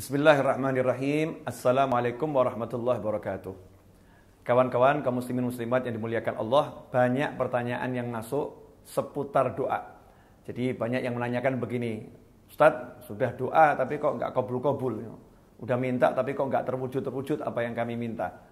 Bismillahirrahmanirrahim. Assalamualaikum warahmatullahi wabarakatuh. Kawan-kawan kaum muslimin muslimat yang dimuliakan Allah, banyak pertanyaan yang masuk seputar doa. Jadi banyak yang menanyakan begini, Ustadz, sudah doa tapi kok nggak kabul-kabul. Udah minta tapi kok nggak terwujud-terwujud apa yang kami minta.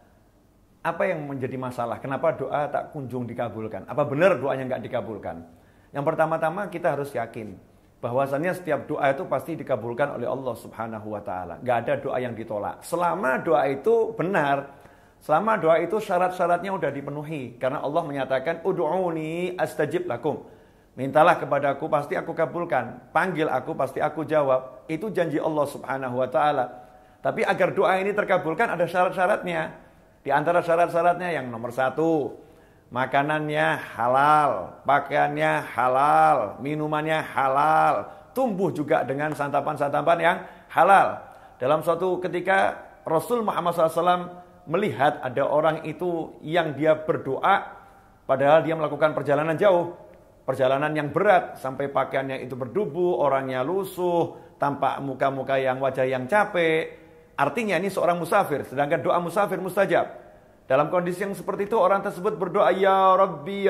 Apa yang menjadi masalah? Kenapa doa tak kunjung dikabulkan? Apa benar doanya nggak dikabulkan? Yang pertama-tama kita harus yakin bahwasannya setiap doa itu pasti dikabulkan oleh Allah Subhanahu wa taala. Enggak ada doa yang ditolak. Selama doa itu benar, selama doa itu syarat-syaratnya sudah dipenuhi. Karena Allah menyatakan ud'uni astajib lakum. Mintalah kepadaku pasti aku kabulkan. Panggil aku pasti aku jawab. Itu janji Allah Subhanahu wa taala. Tapi agar doa ini terkabulkan ada syarat-syaratnya. Di antara syarat-syaratnya yang nomor 1, makanannya halal, pakaiannya halal, minumannya halal, tumbuh juga dengan santapan-santapan yang halal. Dalam suatu ketika Rasul Muhammad SAW melihat ada orang itu yang dia berdoa padahal dia melakukan perjalanan jauh, perjalanan yang berat sampai pakaiannya itu berdebu, orangnya lusuh, tampak muka-muka yang wajah yang capek. Artinya ini seorang musafir, sedangkan doa musafir mustajab. Dalam kondisi yang seperti itu orang tersebut berdoa ya Rabbi,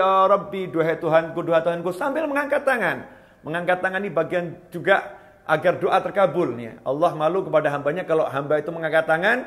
duhai Tuhanku sambil mengangkat tangan. Mengangkat tangan ini bagian juga agar doa terkabul. Allah malu kepada hambanya kalau hamba itu mengangkat tangan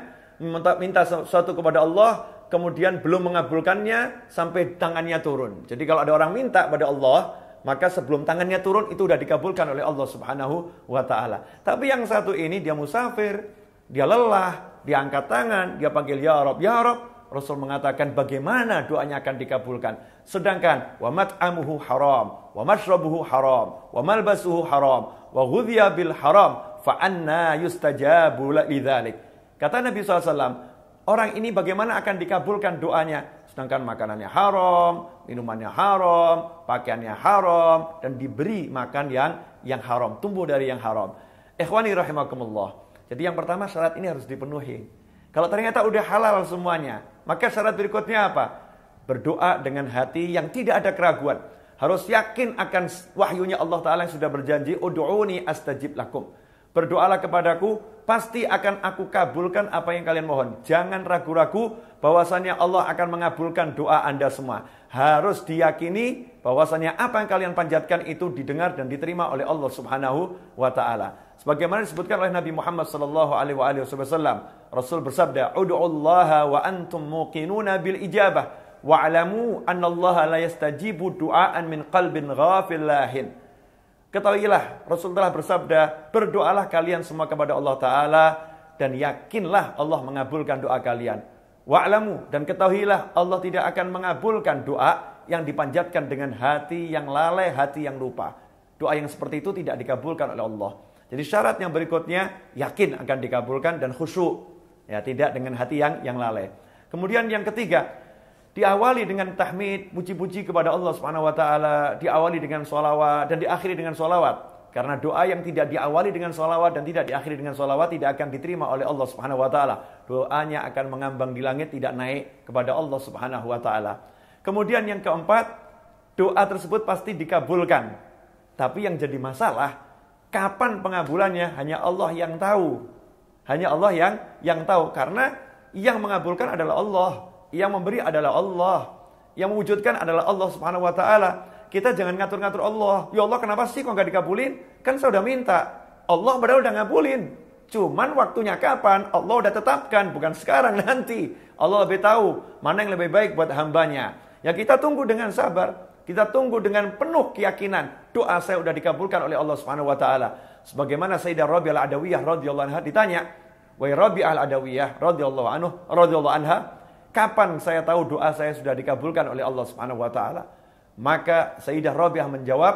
minta sesuatu kepada Allah kemudian belum mengabulkannya sampai tangannya turun. Jadi kalau ada orang minta pada Allah maka sebelum tangannya turun itu sudah dikabulkan oleh Allah Subhanahu wa taala. Tapi yang satu ini dia musafir, dia lelah, dia angkat tangan, dia panggil ya Rabb, ya Rabb. Rasul mengatakan bagaimana doanya akan dikabulkan. Sedangkan wa mat'amuhu haram, wa mashrabuhu haram, wa malbasuhu haram, wa ghudhiya bil haram, fa anna yustajabu lidzalik. Kata Nabi SAW, orang ini bagaimana akan dikabulkan doanya? Sedangkan makanannya haram, minumannya haram, pakaiannya haram, dan diberi makan yang haram, tumbuh dari yang haram. Ikhwani rahimakumullah. Jadi yang pertama syarat ini harus dipenuhi. Kalau ternyata udah halal semuanya, maka syarat berikutnya apa? Berdoa dengan hati yang tidak ada keraguan. Harus yakin akan wahyunya Allah Ta'ala yang sudah berjanji, ud'uni astajib lakum. Berdoalah kepadaku, pasti akan aku kabulkan apa yang kalian mohon. Jangan ragu-ragu bahwasannya Allah akan mengabulkan doa Anda semua. Harus diyakini bahwasannya apa yang kalian panjatkan itu didengar dan diterima oleh Allah Subhanahu wa Ta'ala. Sebagaimana disebutkan oleh Nabi Muhammad sallallahu alaihi wasallam, Rasul bersabda, "Ud'ullaha wa antum muqinuna bil ijabah wa'lamu annallaha la yastajibu du'aan min qalbin ghafil lahin." Ketahuilah, Rasul telah bersabda, berdoalah kalian semua kepada Allah Ta'ala dan yakinlah Allah mengabulkan doa kalian. Wa'lamu, dan ketahuilah Allah tidak akan mengabulkan doa yang dipanjatkan dengan hati yang lalai, hati yang lupa. Doa yang seperti itu tidak dikabulkan oleh Allah. Jadi syarat yang berikutnya yakin akan dikabulkan dan khusyuk. Ya, tidak dengan hati yang lalai. Kemudian yang ketiga, diawali dengan tahmid, puji-puji kepada Allah Subhanahu wa taala, diawali dengan sholawat dan diakhiri dengan sholawat. Karena doa yang tidak diawali dengan sholawat dan tidak diakhiri dengan sholawat tidak akan diterima oleh Allah Subhanahu wa taala. Doanya akan mengambang di langit, tidak naik kepada Allah Subhanahu wa taala. Kemudian yang keempat, doa tersebut pasti dikabulkan. Tapi yang jadi masalah, kapan pengabulannya hanya Allah yang tahu. Hanya Allah yang tahu. Karena yang mengabulkan adalah Allah. Yang memberi adalah Allah. Yang mewujudkan adalah Allah Subhanahu wa ta'ala. Kita jangan ngatur-ngatur Allah. Ya Allah, kenapa sih kok nggak dikabulin? Kan saya udah minta. Allah padahal udah ngabulin. Cuman waktunya kapan? Allah udah tetapkan. Bukan sekarang, nanti. Allah lebih tahu mana yang lebih baik buat hambanya. Ya kita tunggu dengan sabar. Kita tunggu dengan penuh keyakinan. Doa saya sudah dikabulkan oleh Allah Subhanahu wa taala. Sebagaimana Sayyidah Rabi'ah Al-Adawiyah radhiyallahu anha ditanya, "Wahai Rabi'ah Al-Adawiyah radhiyallahu anha, kapan saya tahu doa saya sudah dikabulkan oleh Allah Subhanahu wa taala?" Maka Sayyidah Rabi'ah menjawab,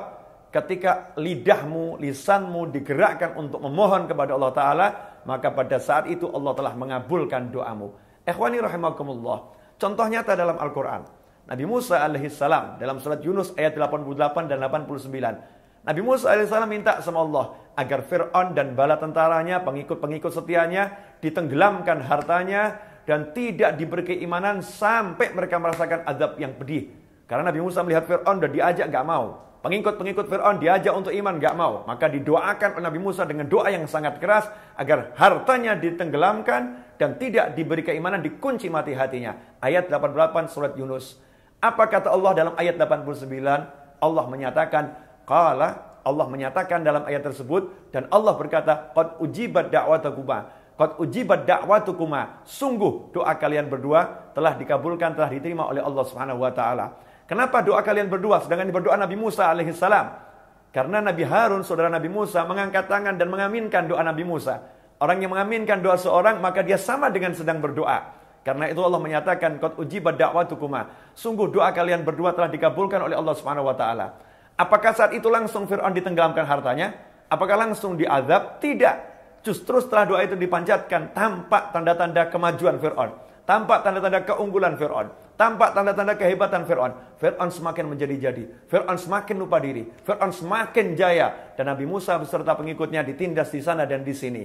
ketika lidahmu, lisanmu digerakkan untuk memohon kepada Allah taala, maka pada saat itu Allah telah mengabulkan doamu. Ikhwani rahimakumullah. Contoh nyata dalam Al-Qur'an. Nabi Musa alaihissalam dalam surat Yunus ayat 88 dan 89. Nabi Musa alaihissalam minta sama Allah agar Fir'aun dan bala tentaranya, pengikut-pengikut setianya ditenggelamkan hartanya dan tidak diberi keimanan sampai mereka merasakan azab yang pedih. Karena Nabi Musa melihat Fir'aun dan diajak gak mau. Pengikut-pengikut Fir'aun diajak untuk iman, nggak mau. Maka didoakan oleh Nabi Musa dengan doa yang sangat keras agar hartanya ditenggelamkan dan tidak diberi keimanan, dikunci mati hatinya. Ayat 88 surat Yunus. Apa kata Allah dalam ayat 89? Allah menyatakan dalam ayat tersebut, dan Allah berkata, qad ujibat da'watukuma. Sungguh doa kalian berdua telah dikabulkan, telah diterima oleh Allah Subhanahu wa taala. Kenapa doa kalian berdua sedangkan berdoa Nabi Musa alaihissalam? Karena Nabi Harun, saudara Nabi Musa, mengangkat tangan dan mengaminkan doa Nabi Musa. Orang yang mengaminkan doa seorang, maka dia sama dengan sedang berdoa. Karena itu Allah menyatakan, qad ujibat da'watukuma. Sungguh doa kalian berdua telah dikabulkan oleh Allah Subhanahu wa taala. Apakah saat itu langsung Fir'aun ditenggelamkan hartanya? Apakah langsung diazab? Tidak. Justru setelah doa itu dipanjatkan, tampak tanda-tanda kemajuan Fir'aun, tampak tanda-tanda keunggulan Fir'aun, tampak tanda-tanda kehebatan Fir'aun. Fir'aun semakin menjadi-jadi, Fir'aun semakin lupa diri, Fir'aun semakin jaya, dan Nabi Musa beserta pengikutnya ditindas di sana dan di sini.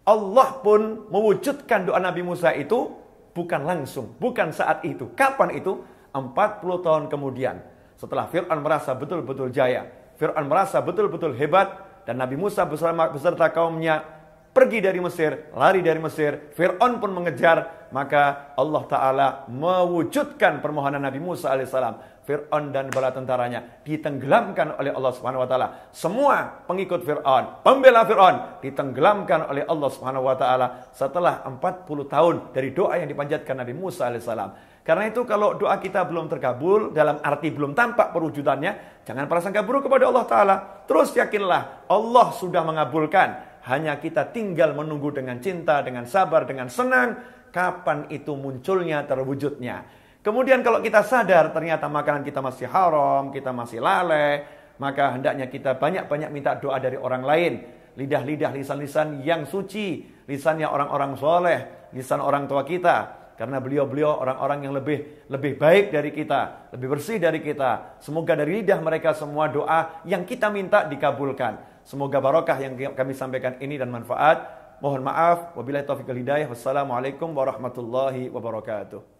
Allah pun mewujudkan doa Nabi Musa itu bukan langsung, bukan saat itu. Kapan itu? 40 tahun kemudian. Setelah Fir'aun merasa betul-betul jaya, Fir'aun merasa betul-betul hebat, dan Nabi Musa beserta kaumnya pergi dari Mesir, lari dari Mesir, Fir'aun pun mengejar, maka Allah Ta'ala mewujudkan permohonan Nabi Musa alaihissalam. Fir'aun dan bala tentaranya ditenggelamkan oleh Allah Subhanahu wa taala. Semua pengikut Fir'aun, pembela Fir'aun ditenggelamkan oleh Allah Subhanahu wa taala setelah 40 tahun dari doa yang dipanjatkan Nabi Musa alaihissalam. Karena itu kalau doa kita belum terkabul, dalam arti belum tampak perwujudannya, jangan prasangka buruk kepada Allah Ta'ala. Terus yakinlah Allah sudah mengabulkan. Hanya kita tinggal menunggu dengan cinta, dengan sabar, dengan senang. Kapan itu munculnya, terwujudnya. Kemudian kalau kita sadar ternyata makanan kita masih haram, kita masih lalai, maka hendaknya kita banyak-banyak minta doa dari orang lain. Lidah-lidah, lisan-lisan yang suci, lisannya orang-orang soleh, lisan orang tua kita. Karena beliau-beliau orang-orang yang lebih baik dari kita, lebih bersih dari kita. Semoga dari lidah mereka semua doa yang kita minta dikabulkan. Semoga barokah yang kami sampaikan ini dan manfaat. Mohon maaf. Wabillahi taufiq wal hidayah. Wassalamualaikum warahmatullahi wabarakatuh.